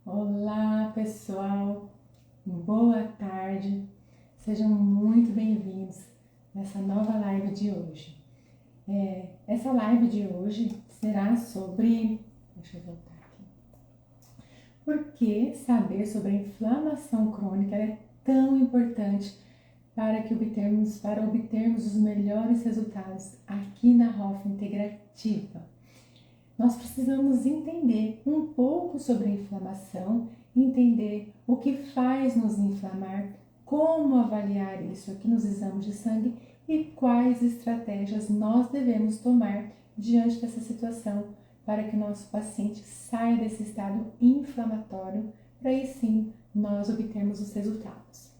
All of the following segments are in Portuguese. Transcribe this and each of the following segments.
Olá pessoal, boa tarde, sejam muito bem-vindos nessa nova live de hoje. Essa live de hoje será sobre, deixa eu voltar aqui, por que saber sobre a inflamação crônica é tão importante para obtermos os melhores resultados aqui na Hoff Integrativa. Nós precisamos entender um pouco sobre a inflamação, entender o que faz nos inflamar, como avaliar isso aqui nos exames de sangue e quais estratégias nós devemos tomar diante dessa situação para que o nosso paciente saia desse estado inflamatório, para aí sim nós obtermos os resultados.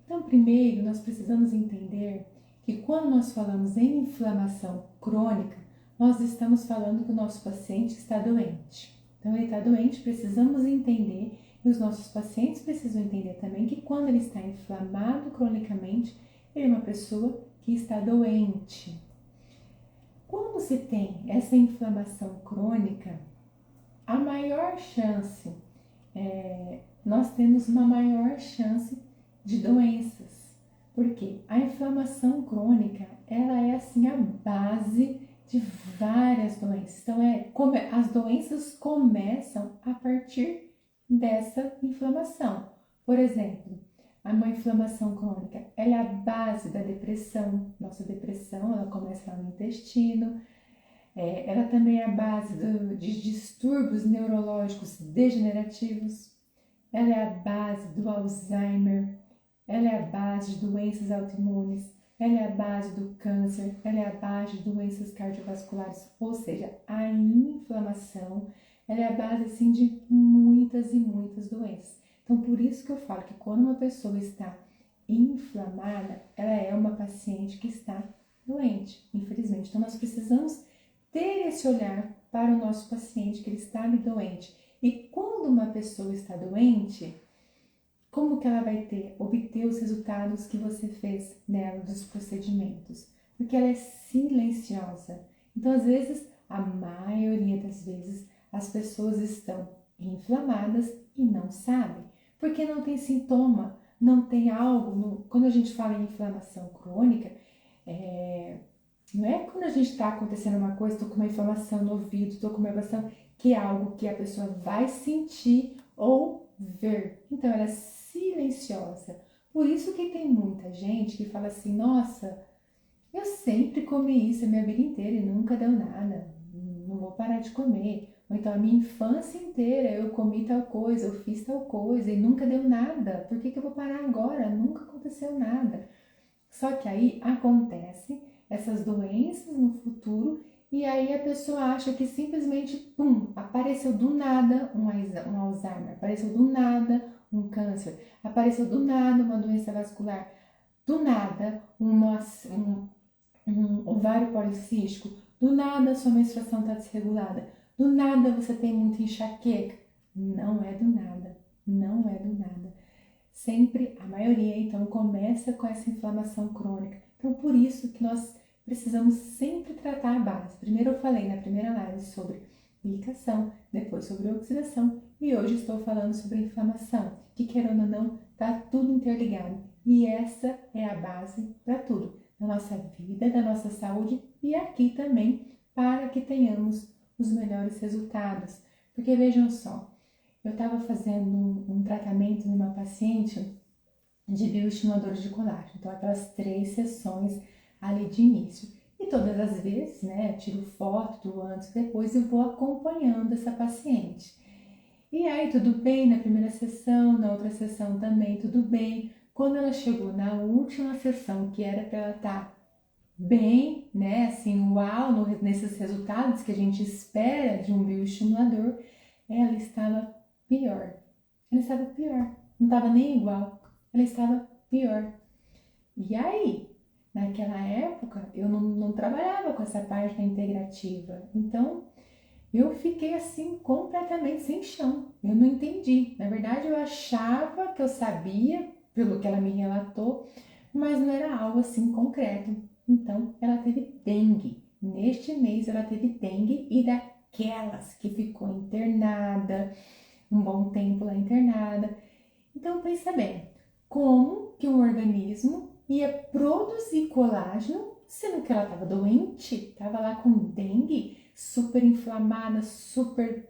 Então, primeiro, nós precisamos entender que quando nós falamos em inflamação crônica, nós estamos falando que o nosso paciente está doente. Então, ele está doente, precisamos entender, e os nossos pacientes precisam entender também que quando ele está inflamado cronicamente, ele é uma pessoa que está doente. Quando se tem essa inflamação crônica, a maior chance, nós temos uma maior chance de doenças. Porque a inflamação crônica, ela é assim a base de várias doenças. Então, as doenças começam a partir dessa inflamação. Por exemplo, uma inflamação crônica, ela é a base da depressão. Nossa depressão, ela começa lá no intestino. Ela também é a base de distúrbios neurológicos degenerativos. Ela é a base do Alzheimer. Ela é a base de doenças autoimunes. Ela é a base do câncer, ela é a base de doenças cardiovasculares, ou seja, a inflamação, ela é a base assim, de muitas e muitas doenças. Então, por isso que eu falo que quando uma pessoa está inflamada, ela é uma paciente que está doente, infelizmente. Então, nós precisamos ter esse olhar para o nosso paciente que ele está doente. E quando uma pessoa está doente, como que ela vai obter os resultados que você fez nela, dos procedimentos? Porque ela é silenciosa. Então, às vezes, a maioria das vezes, as pessoas estão inflamadas e não sabem. Porque não tem sintoma, não tem algo. Quando a gente fala em inflamação crônica, não é quando a gente está acontecendo uma coisa, estou com uma inflamação no ouvido, estou com uma inflamação, que é algo que a pessoa vai sentir ou ver. Então, ela é silenciosa. Por isso que tem muita gente que fala assim, nossa, eu sempre comi isso a minha vida inteira e nunca deu nada, não vou parar de comer. Ou então, a minha infância inteira eu comi tal coisa, eu fiz tal coisa e nunca deu nada. Por que eu vou parar agora? Nunca aconteceu nada. Só que aí acontece essas doenças no futuro e aí a pessoa acha que simplesmente, pum, apareceu do nada um Alzheimer, apareceu do nada um câncer, apareceu do nada uma doença vascular, do nada um ovário policístico, do nada sua menstruação está desregulada, do nada você tem muita enxaqueca. Não é do nada, não é do nada. Sempre, a maioria, então, começa com essa inflamação crônica. Então, por isso que nós precisamos sempre tratar a base. Primeiro eu falei na primeira live sobre glicação, depois sobre oxidação e hoje estou falando sobre inflamação, que querendo ou não, está tudo interligado. E essa é a base para tudo, da nossa vida, da nossa saúde e aqui também para que tenhamos os melhores resultados. Porque vejam só, eu estava fazendo um tratamento numa paciente de bioestimuladores de colágeno, então aquelas 3 sessões ali de início. E todas as vezes, né, eu tiro foto do antes e depois e vou acompanhando essa paciente. E aí tudo bem na primeira sessão, na outra sessão também tudo bem. Quando ela chegou na última sessão, que era para ela estar bem, né, assim, uau, nesses resultados que a gente espera de um bioestimulador, ela estava pior. Ela estava pior. Não estava nem igual. Ela estava pior. E aí, naquela época, eu não trabalhava com essa parte da integrativa. Então, eu fiquei assim, completamente sem chão. Eu não entendi. Na verdade, eu achava que eu sabia, pelo que ela me relatou, mas não era algo assim concreto. Então, ela teve dengue. Neste mês, ela teve dengue e daquelas que ficou internada, um bom tempo lá internada. Então pensa bem, como que um organismo ia produzir colágeno, sendo que ela estava doente, estava lá com dengue, super inflamada, super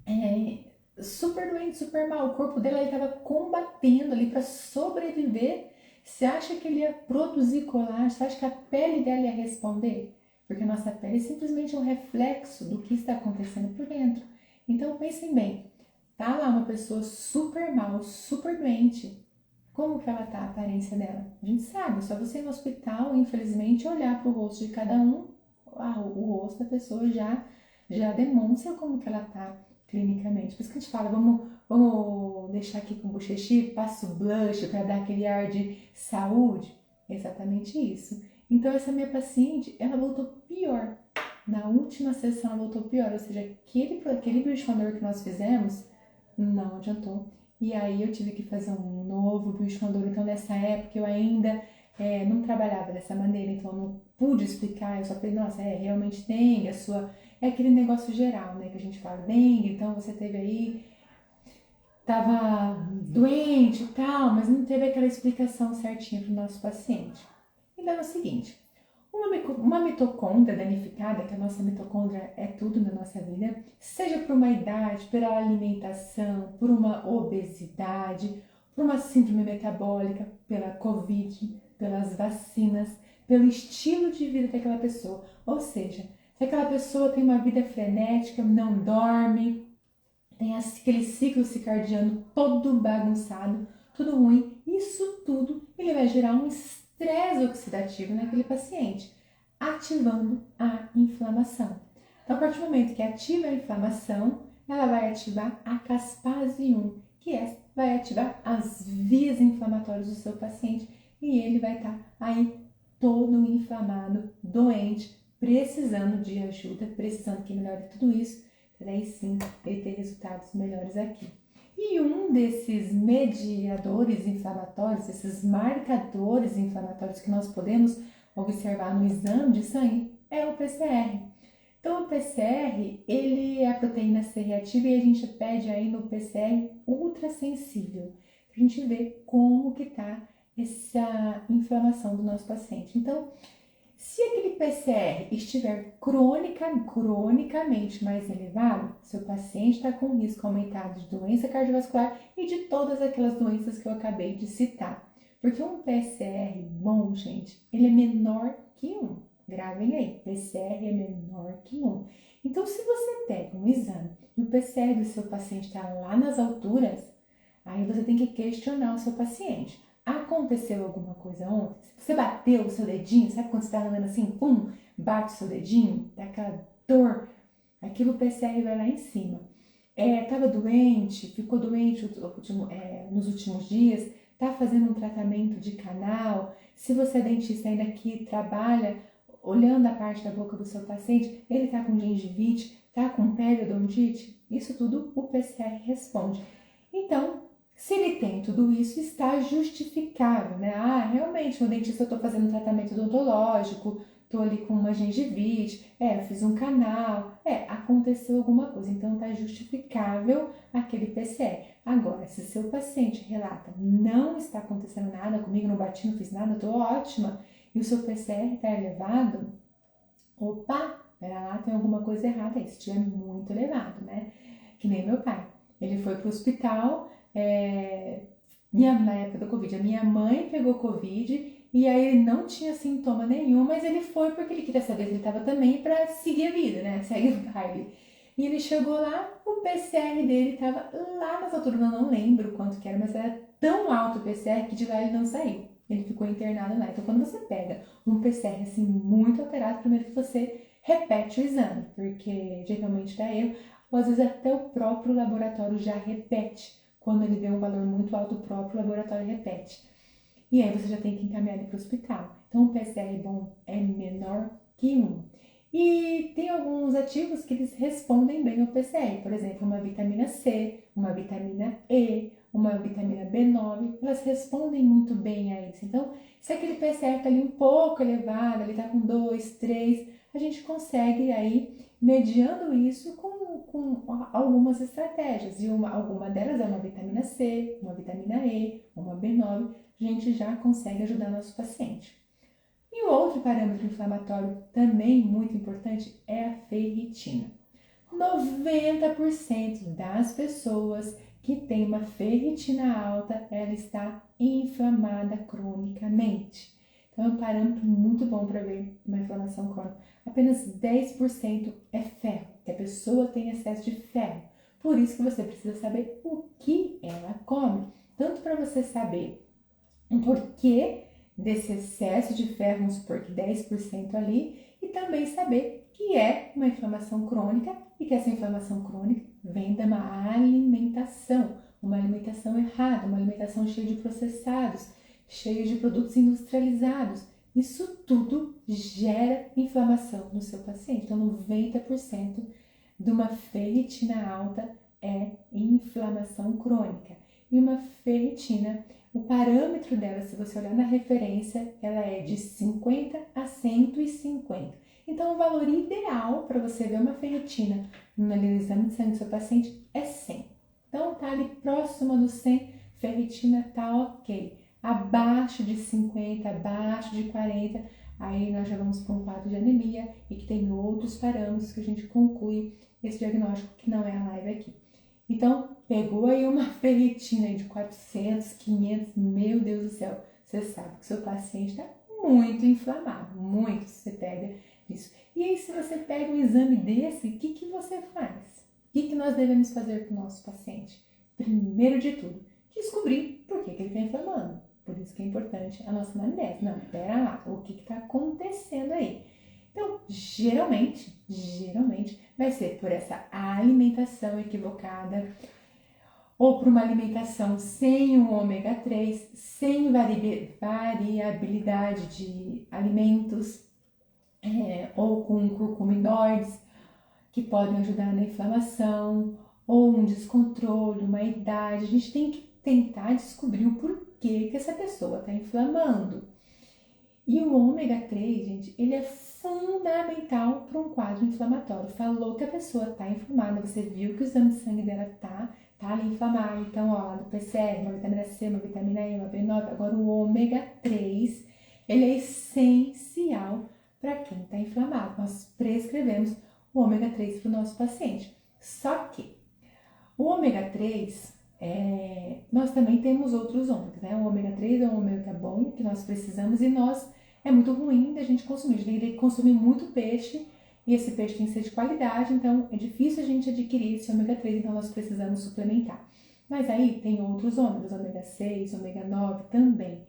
doente, super mal. O corpo dela estava combatendo ali para sobreviver. Você acha que ele ia produzir colágeno? Você acha que a pele dela ia responder? Porque a nossa pele é simplesmente um reflexo do que está acontecendo por dentro. Então pensem bem, tá lá uma pessoa super mal, super doente. Como que ela tá, a aparência dela? A gente sabe, é só você ir no hospital, infelizmente, olhar para o rosto de cada um, o rosto da pessoa já demonstra como que ela tá clinicamente. Por isso que a gente fala, vamos deixar aqui com o bochechinho, passa o blush para dar aquele ar de saúde. Exatamente isso. Então essa minha paciente, ela voltou pior. Na última sessão ela voltou pior, ou seja, aquele bioestimulador que nós fizemos não adiantou. E aí eu tive que fazer um novo bioestimulador. Então nessa época eu ainda não trabalhava dessa maneira, então eu não pude explicar. Eu só falei, nossa, realmente dengue, é aquele negócio geral, né, que a gente fala, dengue, então você teve aí, tava doente e tal, mas não teve aquela explicação certinha para o nosso paciente. Então é o seguinte, uma mitocôndria danificada, que a nossa mitocôndria é tudo na nossa vida, seja por uma idade, pela alimentação, por uma obesidade, por uma síndrome metabólica, pela Covid, pelas vacinas, pelo estilo de vida daquela pessoa. Ou seja, se aquela pessoa tem uma vida frenética, não dorme, tem aquele ciclo circadiano todo bagunçado, tudo ruim, isso tudo ele vai gerar um estresse oxidativo naquele paciente, ativando a inflamação. Então, a partir do momento que ativa a inflamação, ela vai ativar a caspase 1, que vai ativar as vias inflamatórias do seu paciente e ele vai estar aí todo inflamado, doente, precisando de ajuda, precisando que melhore tudo isso, daí sim ele ter resultados melhores aqui. E um desses mediadores inflamatórios, esses marcadores inflamatórios que nós podemos observar no exame de sangue é o PCR. Então o PCR, ele é a proteína C reativa e a gente pede aí no PCR ultrassensível, para a gente ver como que está essa inflamação do nosso paciente. Então, se aquele PCR estiver cronicamente mais elevado, seu paciente está com risco aumentado de doença cardiovascular e de todas aquelas doenças que eu acabei de citar. Porque um PCR bom, gente, ele é menor que 1. Gravem aí, PCR é menor que 1. Então, se você pega um exame e o PCR do seu paciente está lá nas alturas, aí você tem que questionar o seu paciente. Aconteceu alguma coisa ontem? Você bateu o seu dedinho, sabe quando você está andando assim, pum, bate o seu dedinho, dá aquela dor, aquilo o PCR vai lá em cima. Estava doente, ficou doente nos últimos dias, está fazendo um tratamento de canal, se você é dentista ainda que trabalha olhando a parte da boca do seu paciente, ele está com gengivite, está com periodontite, isso tudo o PCR responde. Então, se ele tem tudo isso, está justificável, né? Realmente, no dentista eu estou fazendo um tratamento odontológico, estou ali com uma gengivite, eu fiz um canal, aconteceu alguma coisa, então está justificável aquele PCR. Agora, se seu paciente relata, não está acontecendo nada comigo, não bati, não fiz nada, estou ótima, e o seu PCR está elevado, opa, pera lá, tem alguma coisa errada aí, se estiver muito elevado, né? Que nem meu pai, ele foi para o hospital, na época do Covid, a minha mãe pegou Covid e aí ele não tinha sintoma nenhum, mas ele foi porque ele queria saber se ele estava também para seguir a vida, né? Segue o baile. E ele chegou lá, o PCR dele estava lá nas alturas, eu não lembro quanto que era, mas era tão alto o PCR que de lá ele não saiu. Ele ficou internado lá. Então, quando você pega um PCR assim muito alterado, primeiro que você repete o exame, porque geralmente dá erro, ou às vezes até o próprio laboratório já repete. Quando ele vê um valor muito alto, o próprio laboratório repete. E aí você já tem que encaminhar ele para o hospital. Então o PCR bom é menor que 1. E tem alguns ativos que eles respondem bem ao PCR. Por exemplo, uma vitamina C, uma vitamina E, uma vitamina B9. Elas respondem muito bem a isso. Então, se aquele PCR está ali um pouco elevado, ele está com 2, 3, a gente consegue aí, mediando isso com com algumas estratégias, e alguma delas é uma vitamina C, uma vitamina E, uma B9, a gente já consegue ajudar nosso paciente. E o outro parâmetro inflamatório também muito importante é a ferritina. 90% das pessoas que têm uma ferritina alta, ela está inflamada cronicamente. Então, é um parâmetro muito bom para ver uma inflamação crônica. Apenas 10% é ferro, que a pessoa tem excesso de ferro. Por isso que você precisa saber o que ela come. Tanto para você saber o porquê desse excesso de ferro, vamos supor que 10% ali, e também saber que é uma inflamação crônica e que essa inflamação crônica vem de uma alimentação errada, uma alimentação cheia de processados, cheia de produtos industrializados. Isso tudo gera inflamação no seu paciente. Então, 90% de uma ferritina alta é inflamação crônica. E uma ferritina, o parâmetro dela, se você olhar na referência, ela é de 50 a 150. Então, o valor ideal para você ver uma ferritina no exame de sangue do seu paciente é 100. Então, tá ali próximo do 100, ferritina tá ok. Abaixo de 50, abaixo de 40, aí nós já vamos para um quadro de anemia e que tem outros parâmetros que a gente conclui esse diagnóstico, que não é a live aqui. Então, pegou aí uma ferritina de 400, 500, meu Deus do céu, você sabe que seu paciente está muito inflamado, muito, você pega isso. E aí, se você pega um exame desse, o que você faz? O que nós devemos fazer com o nosso paciente? Primeiro de tudo, descobrir por que ele está inflamando. Por isso que é importante a nossa anamnese. Não, pera lá, o que está acontecendo aí? Então, geralmente, vai ser por essa alimentação equivocada ou por uma alimentação sem o ômega 3, sem variabilidade de alimentos, ou com curcuminoides, que podem ajudar na inflamação, ou um descontrole, uma idade. A gente tem que tentar descobrir o porquê que essa pessoa está inflamando. E o ômega 3, gente, ele é fundamental para um quadro inflamatório. Falou que a pessoa está inflamada, você viu que o exame de sangue dela tá ali inflamado. Então, ó, do PCR, uma vitamina C, uma vitamina E, uma B9. Agora, o ômega 3, ele é essencial para quem está inflamado. Nós prescrevemos o ômega 3 para o nosso paciente. Só que o ômega 3, nós também temos outros ômegas, né? O ômega 3 é um ômega bom que nós precisamos e é muito ruim da gente consumir. A gente tem que consumir muito peixe e esse peixe tem que ser de qualidade, então é difícil a gente adquirir esse ômega 3, então nós precisamos suplementar. Mas aí tem outros ômegas, ômega 6, ômega 9 também.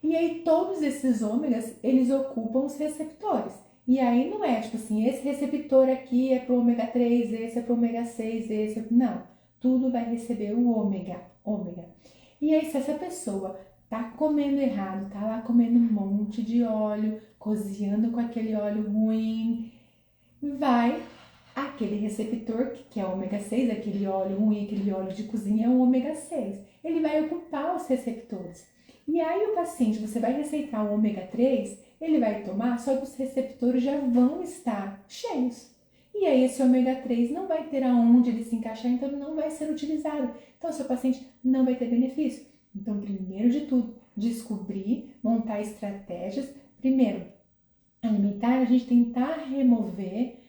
E aí todos esses ômegas, eles ocupam os receptores. E aí não é tipo assim, esse receptor aqui é pro ômega 3, esse é pro ômega 6, esse... Não, tudo vai receber o ômega. E aí se essa pessoa tá comendo errado, tá lá comendo um monte de óleo, cozinhando com aquele óleo ruim, vai aquele receptor, que é o ômega 6, aquele óleo ruim, aquele óleo de cozinha é o ômega 6. Ele vai ocupar os receptores. E aí o paciente, você vai receitar o ômega 3, ele vai tomar, só que os receptores já vão estar cheios. E aí esse ômega 3 não vai ter aonde ele se encaixar, então ele não vai ser utilizado. Então o seu paciente não vai ter benefício. Então, primeiro de tudo, descobrir, montar estratégias. Primeiro, alimentar, a gente tentar remover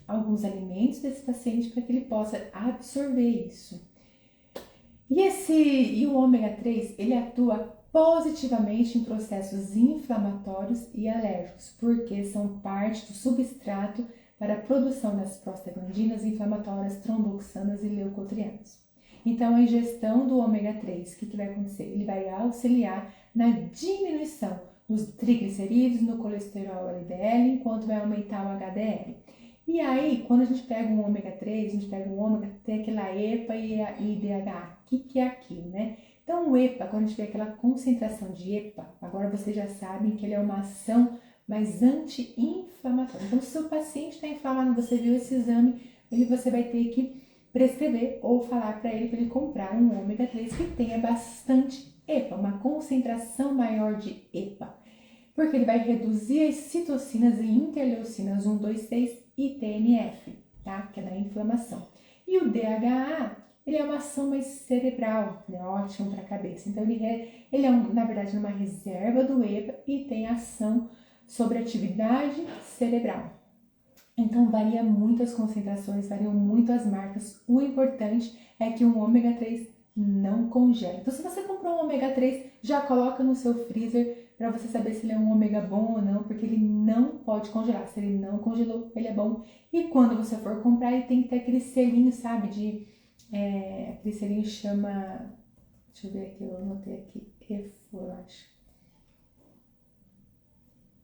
alguns alimentos desse paciente para que ele possa absorver isso. E o ômega 3, ele atua positivamente em processos inflamatórios e alérgicos, porque são parte do substrato para a produção das prostaglandinas inflamatórias, tromboxanas e leucotrienos. Então, a ingestão do ômega 3, o que vai acontecer? Ele vai auxiliar na diminuição dos triglicerídeos, no colesterol LDL, enquanto vai aumentar o HDL. E aí, quando a gente pega um ômega 3, a gente pega um ômega, tem aquela EPA e a IDH. O que é aquilo, né? Então, o EPA, quando a gente vê aquela concentração de EPA, agora vocês já sabem que ele é uma ação mais anti-inflamatória. Então, se o seu paciente está inflamado, você viu esse exame, você vai ter que prescrever ou falar para ele comprar um ômega 3 que tenha bastante EPA, uma concentração maior de EPA. Porque ele vai reduzir as citocinas e interleucinas 1, 2, 6 e TNF. tá? Que é da inflamação. E o DHA, ele é uma ação mais cerebral, né? Ótimo para a cabeça. Então, ele é na verdade, uma reserva do EPA e tem ação sobre atividade cerebral. Então, varia muito as concentrações, variam muito as marcas. O importante é que um ômega 3 não congela. Então, se você comprou um ômega 3, já coloca no seu freezer para você saber se ele é um ômega bom ou não, porque ele não pode congelar. Se ele não congelou, ele é bom. E quando você for comprar, ele tem que ter aquele selinho, sabe? Aquele selinho chama... Deixa eu ver aqui, eu anotei aqui. EFO, eu acho.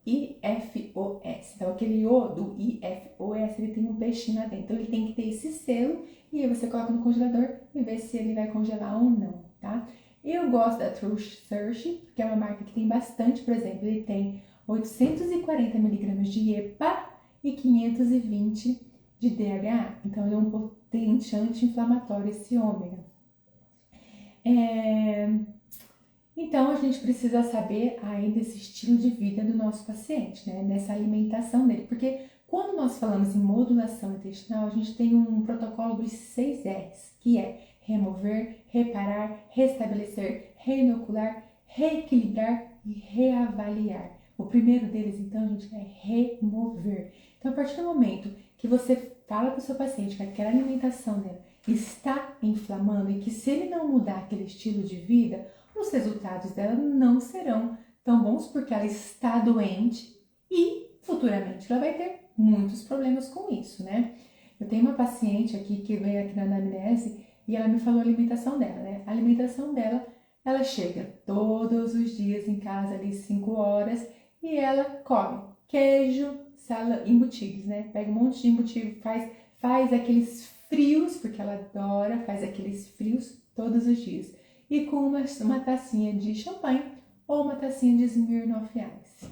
IFOS. Então, aquele O do IFOS, ele tem um peixinho lá dentro. Então, ele tem que ter esse selo e aí você coloca no congelador e vê se ele vai congelar ou não, tá? Eu gosto da True Search, que é uma marca que tem bastante, por exemplo, ele tem 840 mg de EPA e 520 de DHA. Então, ele é um potente anti-inflamatório, esse ômega. Então, a gente precisa saber aí desse estilo de vida do nosso paciente, né? Dessa alimentação dele. Porque quando nós falamos em modulação intestinal, a gente tem um protocolo dos 6 R's, que é remover, reparar, restabelecer, reinocular, reequilibrar e reavaliar. O primeiro deles, então, gente, é remover. Então, a partir do momento que você fala para o seu paciente que aquela alimentação dela está inflamando e que se ele não mudar aquele estilo de vida, os resultados dela não serão tão bons porque ela está doente e futuramente ela vai ter muitos problemas com isso, né? Eu tenho uma paciente aqui que veio aqui na anamnese e ela me falou a alimentação dela, né? A alimentação dela, ela chega todos os dias em casa ali 5 horas e ela come queijo, embutidos, né? Pega um monte de embutido, faz aqueles frios, porque ela adora, faz aqueles frios todos os dias. E com uma tacinha de champanhe ou uma tacinha de Smirnoff Ice.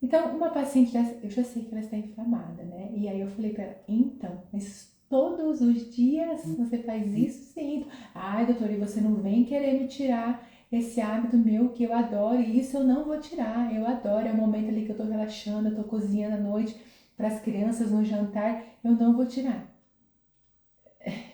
Então, uma paciente dessa, eu já sei que ela está inflamada, né? E aí eu falei para ela, então, mas todos os dias você faz isso? Sim. Ai, doutora, e você não vem querer me tirar esse hábito meu que eu adoro, e isso eu não vou tirar, eu adoro, é o momento ali que eu tô relaxando, eu tô cozinhando à noite para as crianças no jantar, eu não vou tirar.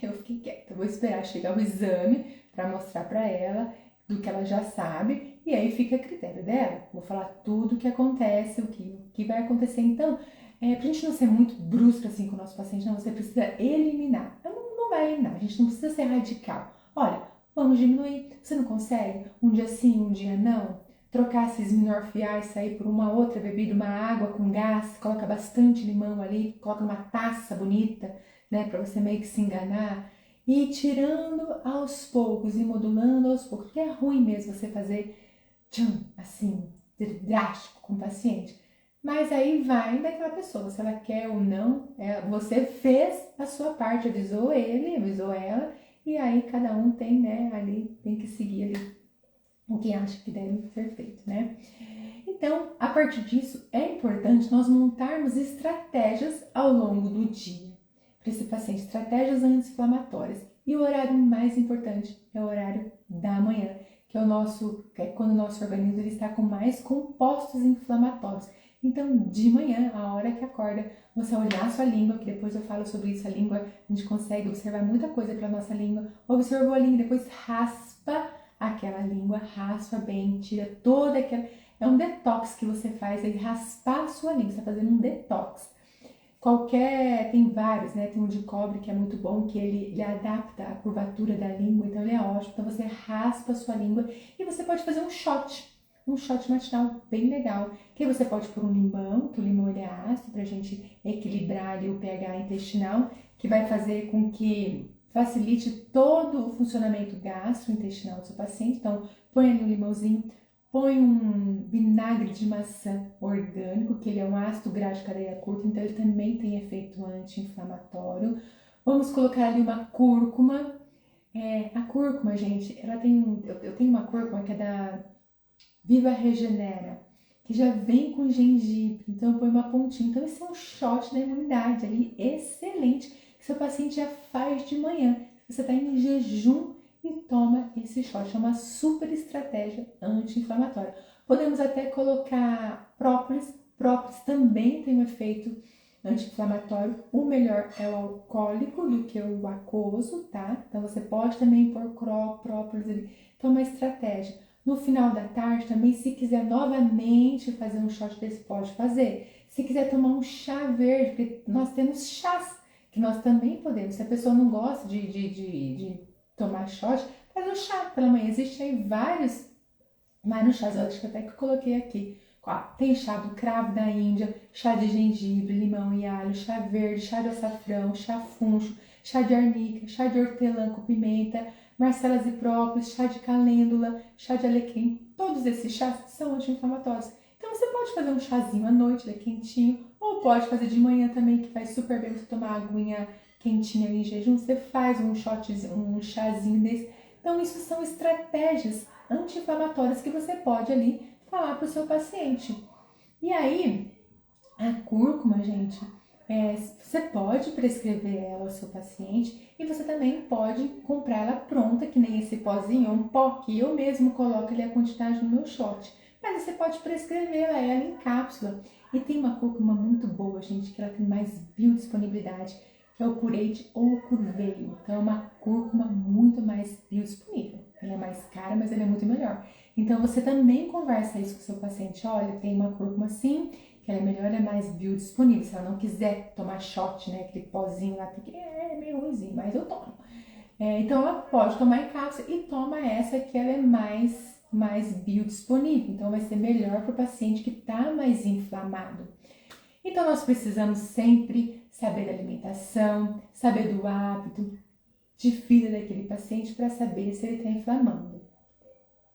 Eu fiquei quieta, vou esperar chegar o exame para mostrar para ela do que ela já sabe e aí fica a critério dela. Vou falar tudo o que acontece, o que vai acontecer. Então, pra gente não ser muito brusco assim com o nosso paciente, não, você precisa eliminar. Não vai eliminar, a gente não precisa ser radical. Olha, vamos diminuir. Você não consegue? Um dia sim, um dia não? Trocar esses Smirnoff Ice aí por uma outra bebida, uma água com gás, coloca bastante limão ali, coloca numa taça bonita, né, para você meio que se enganar, e ir tirando aos poucos, e modulando aos poucos, porque é ruim mesmo você fazer assim, drástico com o paciente. Mas aí vai daquela pessoa, se ela quer ou não, você fez a sua parte, avisou ele, avisou ela, e aí cada um tem, né, ali, tem que seguir ali o que acha que deve ser feito, né? Então, a partir disso, é importante nós montarmos estratégias ao longo do dia para esse paciente, estratégias anti-inflamatórias. E o horário mais importante é o horário da manhã, que é quando o nosso organismo ele está com mais compostos inflamatórios. Então, de manhã, a hora que acorda, você olhar a sua língua, que depois eu falo sobre isso, a língua, a gente consegue observar muita coisa pela nossa língua. Observou a língua, depois raspa aquela língua, raspa bem, tira toda aquela... É um detox que você faz, aí raspar a sua língua, você está fazendo um detox. Tem vários, né? Tem um de cobre que é muito bom, que ele adapta a curvatura da língua, então ele é ótimo. Então você raspa a sua língua e você pode fazer um shot matinal bem legal. Que aí você pode pôr um limão, que o limão ele é ácido, pra gente equilibrar ali o pH intestinal, que vai fazer com que facilite todo o funcionamento gastrointestinal do seu paciente. Então põe ali um limãozinho, põe um vinagre de maçã orgânico, que ele é um ácido graxo de cadeia curta, então ele também tem efeito anti-inflamatório. Vamos colocar ali uma cúrcuma. A cúrcuma, gente, ela tem eu tenho uma cúrcuma que é da Viva Regenera, que já vem com gengibre, então eu ponho uma pontinha. Então esse é um shot da imunidade ali, excelente, que seu paciente já faz de manhã. Você está em jejum e toma esse shot, é uma super estratégia anti-inflamatória. Podemos até colocar própolis também tem um efeito anti-inflamatório, o melhor é o alcoólico do que o aquoso, tá? Então você pode também pôr própolis ali. Então é uma estratégia. No final da tarde também, se quiser novamente fazer um shot desse, pode fazer. Se quiser tomar um chá verde, porque nós temos chás que nós também podemos. Se a pessoa não gosta de tomar shot, faz um chá pela manhã. Existem aí vários chás, eu acho que até que eu coloquei aqui. Tem chá do cravo da Índia, chá de gengibre, limão e alho, chá verde, chá de açafrão, chá funcho, chá de arnica, chá de hortelã com pimenta, marcelas e própolis, chá de calêndula, chá de alecrim. Todos esses chás são anti-inflamatórios. Então você pode fazer um chazinho à noite, quentinho, ou pode fazer de manhã também, que faz super bem você tomar uma aguinha quentinha ali em jejum. Você faz um chazinho desse. Então isso são estratégias anti-inflamatórias que você pode ali falar para o seu paciente. E aí, a cúrcuma, gente, você pode prescrever ela ao seu paciente e você também pode comprar ela pronta, que nem esse pozinho, um pó que eu mesmo coloco ali a quantidade no meu shot. Mas você pode prescrever ela em cápsula. E tem uma cúrcuma muito boa, gente, que ela tem mais biodisponibilidade, que é o curete ou curveio. Então é uma cúrcuma muito mais biodisponível. Ela é mais cara, mas ela é muito melhor. Então você também conversa isso com o seu paciente. Olha, tem uma cúrcuma assim, que ela é melhor, ela é mais biodisponível. Se ela não quiser tomar shot, né, aquele pozinho lá, porque é meio ruimzinho, mas eu tomo. Então ela pode tomar em cápsula e toma essa que ela é mais biodisponível. Então vai ser melhor para o paciente que está mais inflamado. Então nós precisamos sempre saber da alimentação, saber do hábito de vida daquele paciente para saber se ele está inflamando.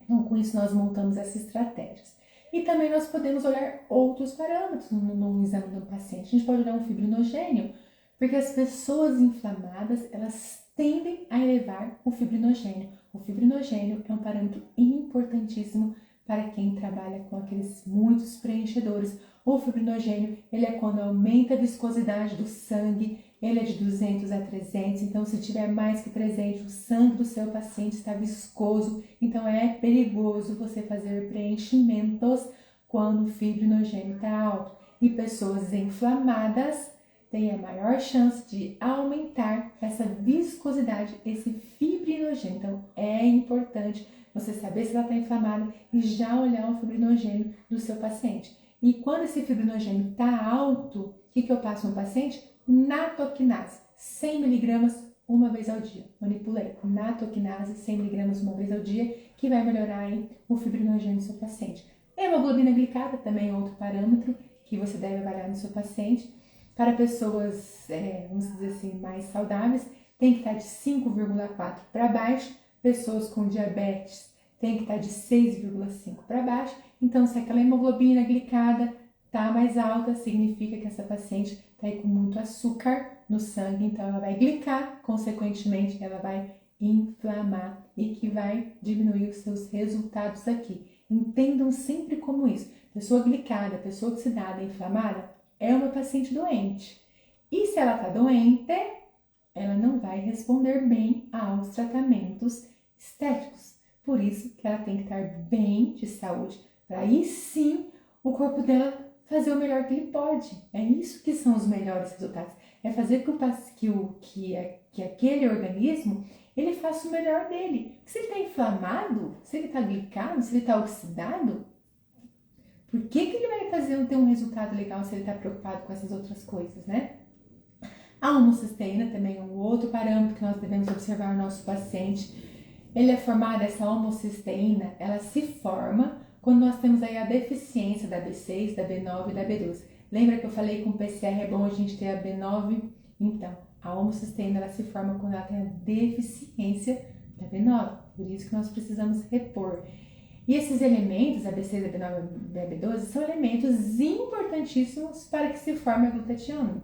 Então com isso nós montamos essas estratégias. E também nós podemos olhar outros parâmetros no exame do paciente. A gente pode olhar um fibrinogênio, porque as pessoas inflamadas, elas tendem a elevar o fibrinogênio. O fibrinogênio é um parâmetro importantíssimo para quem trabalha com aqueles muitos preenchedores. O fibrinogênio, ele é quando aumenta a viscosidade do sangue, ele é de 200 a 300, então se tiver mais que 300, o sangue do seu paciente está viscoso, então é perigoso você fazer preenchimentos quando o fibrinogênio está alto. E pessoas inflamadas têm a maior chance de aumentar essa viscosidade, esse fibrinogênio. Então é importante você saber se ela está inflamada e já olhar o fibrinogênio do seu paciente. E quando esse fibrinogênio está alto, o que eu passo no paciente? Natoquinase, 100 mg uma vez ao dia. Manipulei. Natoquinase, 100 mg uma vez ao dia, que vai melhorar aí o fibrinogênio do seu paciente. Hemoglobina glicada também é outro parâmetro que você deve avaliar no seu paciente. Para pessoas, vamos dizer assim, mais saudáveis, tem que estar de 5,4 para baixo. Pessoas com diabetes tem que estar de 6,5 para baixo. Então, se aquela hemoglobina glicada está mais alta, significa que essa paciente está aí com muito açúcar no sangue, então ela vai glicar, consequentemente ela vai inflamar e que vai diminuir os seus resultados aqui. Entendam sempre como isso. Pessoa glicada, pessoa oxidada, inflamada, é uma paciente doente. E se ela está doente, ela não vai responder bem aos tratamentos estéticos. Por isso que ela tem que estar bem de saúde, para aí sim o corpo dela fazer o melhor que ele pode. É isso que são os melhores resultados. É fazer que aquele organismo ele faça o melhor dele. Se ele está inflamado, se ele está glicado, se ele está oxidado, por que ele vai ter um resultado legal se ele está preocupado com essas outras coisas, né? A homocisteína também é um outro parâmetro que nós devemos observar no nosso paciente. Essa homocisteína, ela se forma quando nós temos aí a deficiência da B6, da B9 e da B12. Lembra que eu falei que com o PCR é bom a gente ter a B9? Então, a homocisteína ela se forma quando ela tem a deficiência da B9, por isso que nós precisamos repor. E esses elementos, a B6, a B9 e a B12, são elementos importantíssimos para que se forme a glutationa,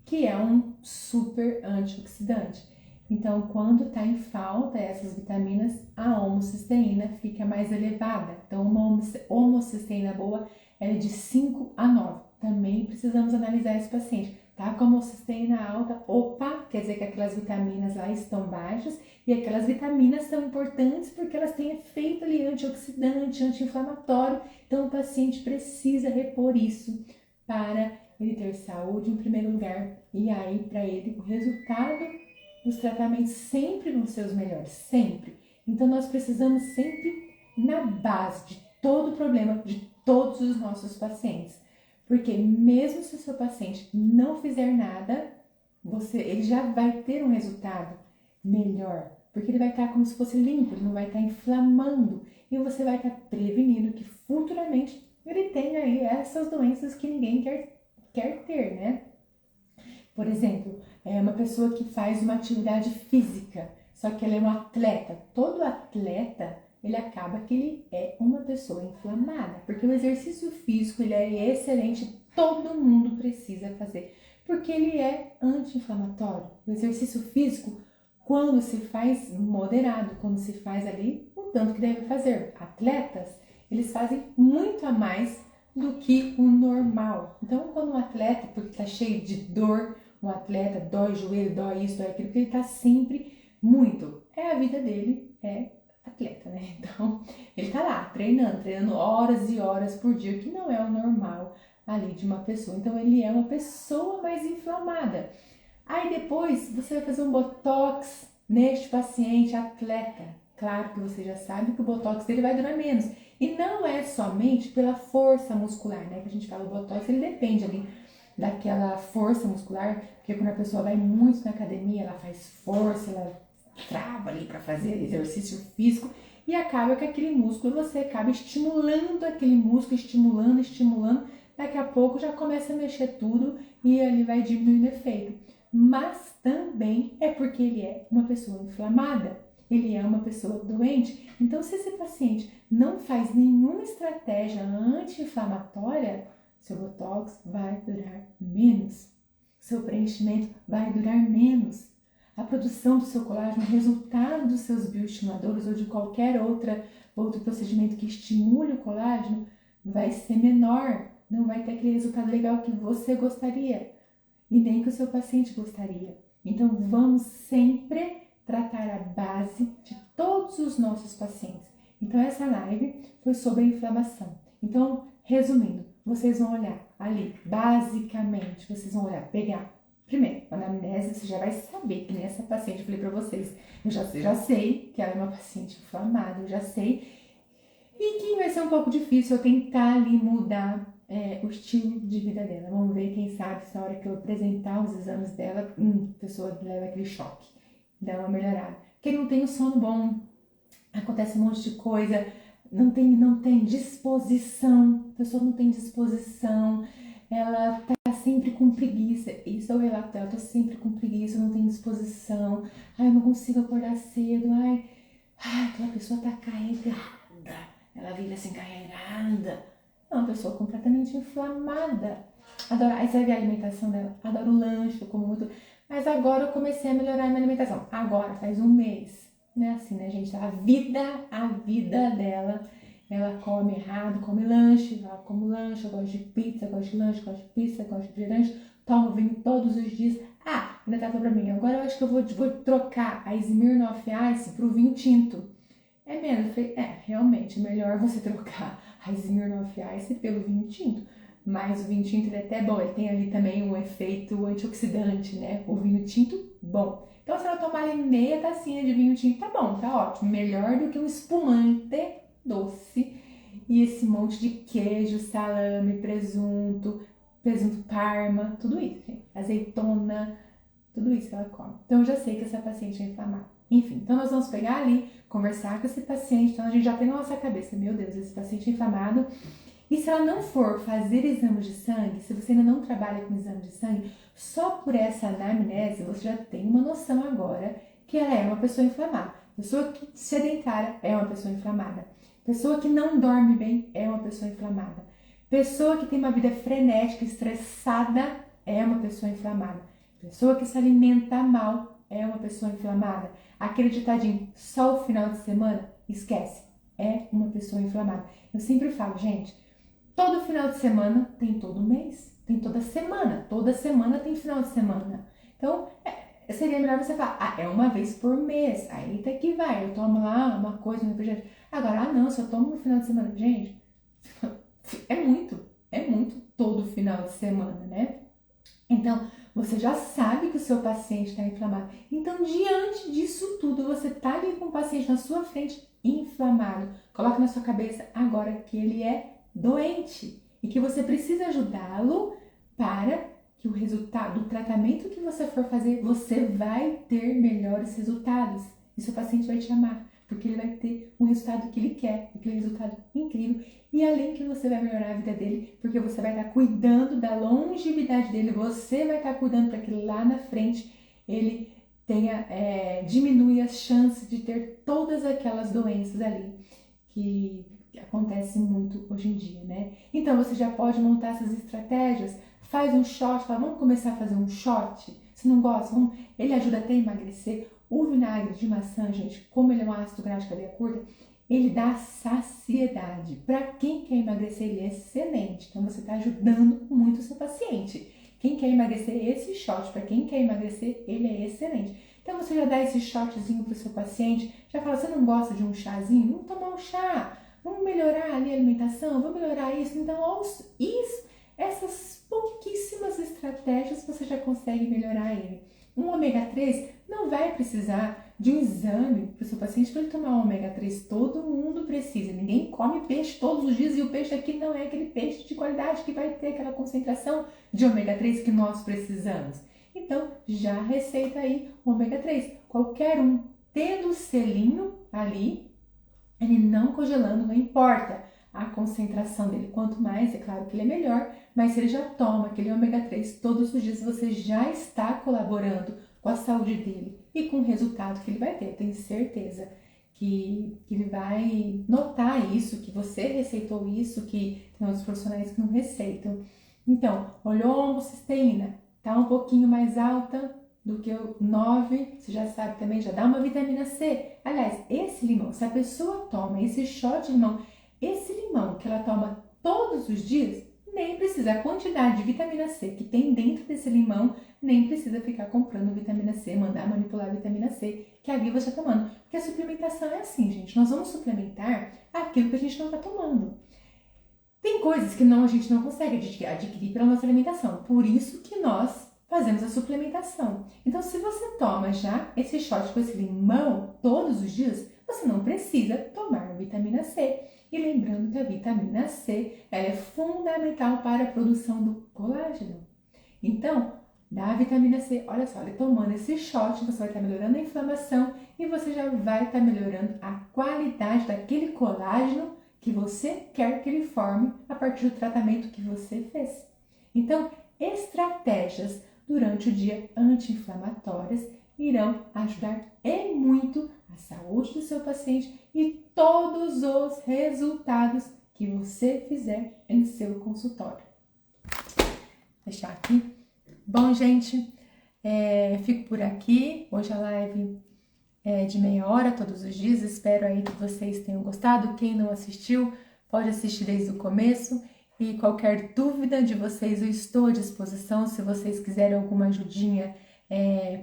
que é um super antioxidante. Então, quando está em falta essas vitaminas, a homocisteína fica mais elevada. Então, uma homocisteína boa é de 5 a 9. Também precisamos analisar esse paciente. Tá com a homocisteína alta, opa, quer dizer que aquelas vitaminas lá estão baixas e aquelas vitaminas são importantes porque elas têm efeito ali antioxidante, anti-inflamatório. Então, o paciente precisa repor isso para ele ter saúde em primeiro lugar. E aí, para ele, o resultado dos tratamentos sempre vão ser os melhores, sempre. Então, nós precisamos sempre na base de todo o problema de todos os nossos pacientes. Porque mesmo se o seu paciente não fizer nada, ele já vai ter um resultado melhor. Porque ele vai estar como se fosse limpo, ele não vai estar inflamando. E você vai estar prevenindo que futuramente ele tenha aí essas doenças que ninguém quer ter, né? Por exemplo, é uma pessoa que faz uma atividade física, só que ele é um atleta. Todo atleta, ele acaba que ele é uma pessoa inflamada, porque o exercício físico, ele é excelente, todo mundo precisa fazer, porque ele é anti-inflamatório. O exercício físico, quando se faz moderado, quando se faz ali o tanto que deve fazer. Atletas, eles fazem muito a mais do que o normal. Então, quando um atleta, porque está cheio de dor, um atleta dói o joelho, dói isso, dói aquilo, porque ele está sempre muito. É a vida dele, é atleta, né? Então, ele está lá treinando horas e horas por dia, que não é o normal ali de uma pessoa. Então, ele é uma pessoa mais inflamada. Aí depois você vai fazer um botox neste paciente atleta. Claro que você já sabe que o botox dele vai durar menos. E não é somente pela força muscular, né? Que a gente fala, o botox ele depende ali daquela força muscular, porque quando a pessoa vai muito na academia, ela faz força, ela trava ali para fazer exercício físico e acaba que aquele músculo, você acaba estimulando aquele músculo, estimulando, daqui a pouco já começa a mexer tudo e ali vai diminuindo o efeito. Mas também é porque ele é uma pessoa inflamada, ele é uma pessoa doente. Então, se esse paciente não faz nenhuma estratégia anti-inflamatória, seu botox vai durar menos, seu preenchimento vai durar menos. A produção do seu colágeno, o resultado dos seus bioestimuladores ou de qualquer outro procedimento que estimule o colágeno vai ser menor, não vai ter aquele resultado legal que você gostaria e nem que o seu paciente gostaria. Então, vamos sempre tratar a base de todos os nossos pacientes. Então, essa live foi sobre a inflamação. Então, resumindo, vocês vão olhar ali, basicamente, vocês vão olhar, pegar, primeiro, a anamnese, você já vai saber que nessa paciente, eu falei pra vocês, eu já sei que ela é uma paciente inflamada, eu já sei, e que vai ser um pouco difícil eu tentar ali mudar o estilo de vida dela. Vamos ver, quem sabe, se na hora que eu apresentar os exames dela, a pessoa leva aquele choque, dá uma melhorada. Porque não tem o sono bom, acontece um monte de coisa, não tem disposição, a pessoa não tem disposição, ela tá sempre com preguiça, isso é o relato dela, eu tô sempre com preguiça, não tenho disposição, eu não consigo acordar cedo, aquela pessoa tá carregada, ela vive assim carregada, é uma pessoa completamente inflamada. Aí você vê a alimentação dela, adoro lanche, eu como muito, mas agora eu comecei a melhorar a minha alimentação, agora faz um mês. Não é assim, né, gente? A vida dela, ela come errado, come lanche, eu gosto de pizza, gosto de lanche, gosto de pizza, gosto de refrigerante, tomo vinho todos os dias. Ainda tá falando pra mim, agora eu acho que eu vou trocar a Smirnoff Ice pro vinho tinto. É mesmo, eu falei, realmente, é melhor você trocar a Smirnoff Ice pelo vinho tinto. Mas o vinho tinto ele é até bom, ele tem ali também um efeito antioxidante, né? O vinho tinto, bom. Então, se ela tomar ali meia tacinha de vinho tinto, tá bom, tá ótimo. Melhor do que um espumante doce e esse monte de queijo, salame, presunto parma, tudo isso, gente. Azeitona, tudo isso que ela come. Então, eu já sei que essa paciente é inflamada. Enfim, então nós vamos pegar ali, conversar com esse paciente. Então, a gente já tem na nossa cabeça, meu Deus, esse paciente é inflamado. E se ela não for fazer exame de sangue, se você ainda não trabalha com exame de sangue, só por essa anamnese você já tem uma noção agora que ela é uma pessoa inflamada. Pessoa que sedentária é uma pessoa inflamada. Pessoa que não dorme bem é uma pessoa inflamada. Pessoa que tem uma vida frenética, estressada, é uma pessoa inflamada. Pessoa que se alimenta mal é uma pessoa inflamada. Aquele ditadinho, só o final de semana, esquece, é uma pessoa inflamada. Eu sempre falo, gente, todo final de semana tem todo mês, tem toda semana tem final de semana. Então, seria melhor você falar, é uma vez por mês, aí até que vai, eu tomo lá uma coisa, um refrigerante. Agora, não, se eu tomo no final de semana, gente, é muito, todo final de semana, né? Então, você já sabe que o seu paciente está inflamado. Então, diante disso tudo, você está ali com o paciente na sua frente inflamado. Coloque na sua cabeça agora que ele é doente e que você precisa ajudá-lo para que o resultado do tratamento que você for fazer, você vai ter melhores resultados. E seu paciente vai te amar, porque ele vai ter um resultado que ele quer, aquele resultado incrível. E além que você vai melhorar a vida dele, porque você vai estar cuidando da longevidade dele, você vai estar cuidando para que lá na frente ele tenha, diminui as chances de ter todas aquelas doenças ali que acontecem muito hoje em dia, né? Então você já pode montar essas estratégias, faz um shot, fala, vamos começar a fazer um shot? Se não gosta, ele ajuda até a emagrecer. O vinagre de maçã, gente, como ele é um ácido graxo de cadeia curta, ele dá saciedade. Para quem quer emagrecer, ele é excelente. Então, você está ajudando muito o seu paciente. Quem quer emagrecer, esse shot, para quem quer emagrecer, ele é excelente. Então, você já dá esse shotzinho para o seu paciente, já fala, você não gosta de um chazinho? Vamos tomar um chá, vamos melhorar ali a alimentação, vamos melhorar isso. Então, essas pouquíssimas estratégias você já consegue melhorar ele. Um ômega 3 não vai precisar de um exame para o seu paciente para ele tomar um ômega 3. Todo mundo precisa. Ninguém come peixe todos os dias e o peixe aqui não é aquele peixe de qualidade que vai ter aquela concentração de ômega 3 que nós precisamos. Então, já receita aí o ômega 3. Qualquer um, tendo o selinho ali, ele não congelando, não importa a concentração dele. Quanto mais, é claro que ele é melhor, mas se ele já toma aquele ômega 3 todos os dias, você já está colaborando com a saúde dele e com o resultado que ele vai ter. Eu tenho certeza que ele vai notar isso, que você receitou isso, que tem outros profissionais que não receitam. Então, olhou a homocisteína, tá um pouquinho mais alta do que o 9, você já sabe também, já dá uma vitamina C. Aliás, esse limão, se a pessoa toma esse shot de limão, esse limão que ela toma todos os dias, nem precisa, a quantidade de vitamina C que tem dentro desse limão, nem precisa ficar comprando vitamina C, mandar manipular a vitamina C que ali você está tomando. Porque a suplementação é assim, gente, nós vamos suplementar aquilo que a gente não está tomando. Tem coisas que a gente não consegue adquirir pela nossa alimentação, por isso que nós fazemos a suplementação. Então, se você toma já esse shot com esse limão todos os dias, você não precisa tomar vitamina C. E lembrando que a vitamina C ela é fundamental para a produção do colágeno. Então, da vitamina C, olha só, tomando esse shot, você vai estar melhorando a inflamação e você já vai estar melhorando a qualidade daquele colágeno que você quer que ele forme a partir do tratamento que você fez. Então, estratégias durante o dia anti-inflamatórias irão ajudar e muito a saúde do seu paciente e todos os resultados que você fizer em seu consultório. Vou deixar aqui. Bom, gente, fico por aqui. Hoje a live é de meia hora todos os dias. Espero aí que vocês tenham gostado. Quem não assistiu, pode assistir desde o começo. E qualquer dúvida de vocês, eu estou à disposição. Se vocês quiserem alguma ajudinha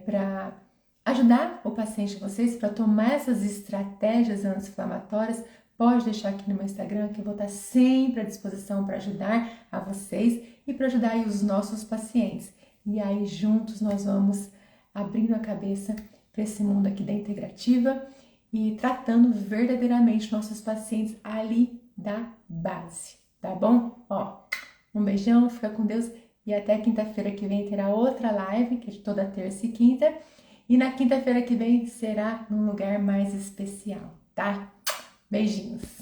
para ajudar o paciente de vocês, para tomar essas estratégias anti-inflamatórias, pode deixar aqui no meu Instagram, que eu vou estar sempre à disposição para ajudar a vocês e para ajudar aí os nossos pacientes. E aí juntos nós vamos abrindo a cabeça para esse mundo aqui da integrativa e tratando verdadeiramente nossos pacientes ali da base, tá bom? Um beijão, fica com Deus e até quinta-feira que vem terá outra live, que é de toda terça e quinta. E na quinta-feira que vem será num lugar mais especial, tá? Beijinhos!